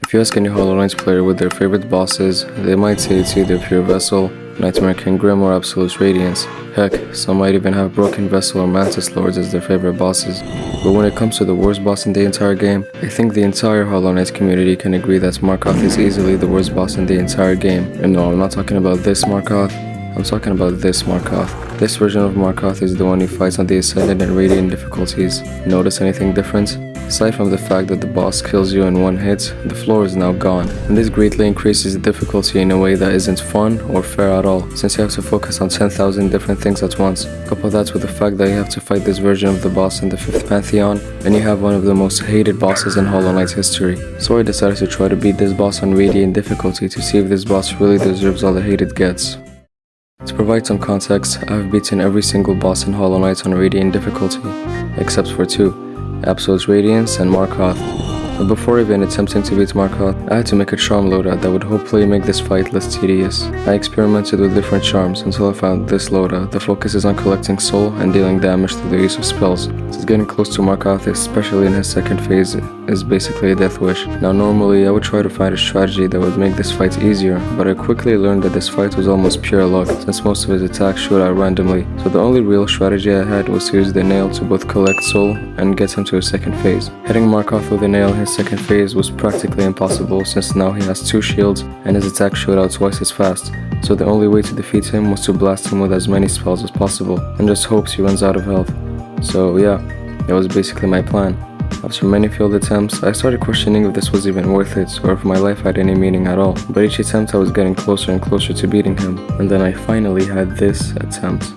If you ask any Hollow Knight player what their favorite boss is, they might say it's either Pure Vessel, Nightmare King Grim, or Absolute Radiance. Heck, some might even have Broken Vessel or Mantis Lords as their favorite bosses. But when it comes to the worst boss in the entire game, I think the entire Hollow Knight community can agree that Markoth is easily the worst boss in the entire game. And no, I'm not talking about this Markoth, I'm talking about this Markoth. This version of Markoth is the one who fights on the Ascended and Radiant difficulties. Notice anything different? Aside from the fact that the boss kills you in one hit, the floor is now gone, and this greatly increases the difficulty in a way that isn't fun or fair at all, since you have to focus on 10,000 different things at once. Couple that with the fact that you have to fight this version of the boss in the 5th Pantheon, and you have one of the most hated bosses in Hollow Knight's history. So I decided to try to beat this boss on Radiant difficulty to see if this boss really deserves all the hate it gets. To provide some context, I've beaten every single boss in Hollow Knight on Radiant difficulty, except for 2. Absolute Radiance and Markoth. But before even attempting to beat Markoth, I had to make a charm loadout that would hopefully make this fight less tedious. I experimented with different charms until I found this loadout that focuses on collecting soul and dealing damage through the use of spells. Since getting close to Markoth, especially in his second phase, is basically a death wish. Now normally I would try to find a strategy that would make this fight easier, but I quickly learned that this fight was almost pure luck, since most of his attacks shoot out randomly. So the only real strategy I had was to use the nail to both collect soul and get him to a second phase. Hitting Markoth with a nail in his second phase was practically impossible, since now he has 2 shields and his attack shoot out twice as fast. So the only way to defeat him was to blast him with as many spells as possible, and just hopes he runs out of health. So yeah, that was basically my plan. After many failed attempts, I started questioning if this was even worth it, or if my life had any meaning at all. But each attempt I was getting closer and closer to beating him, and then I finally had this attempt.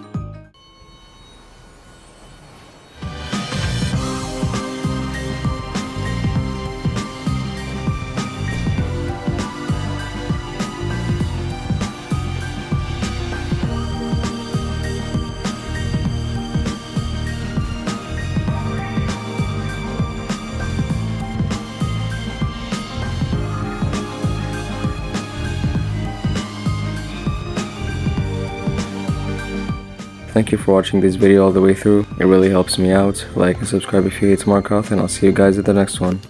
Thank you for watching this video all the way through. It really helps me out. Like and subscribe if you hate Markoth, and I'll see you guys at the next one.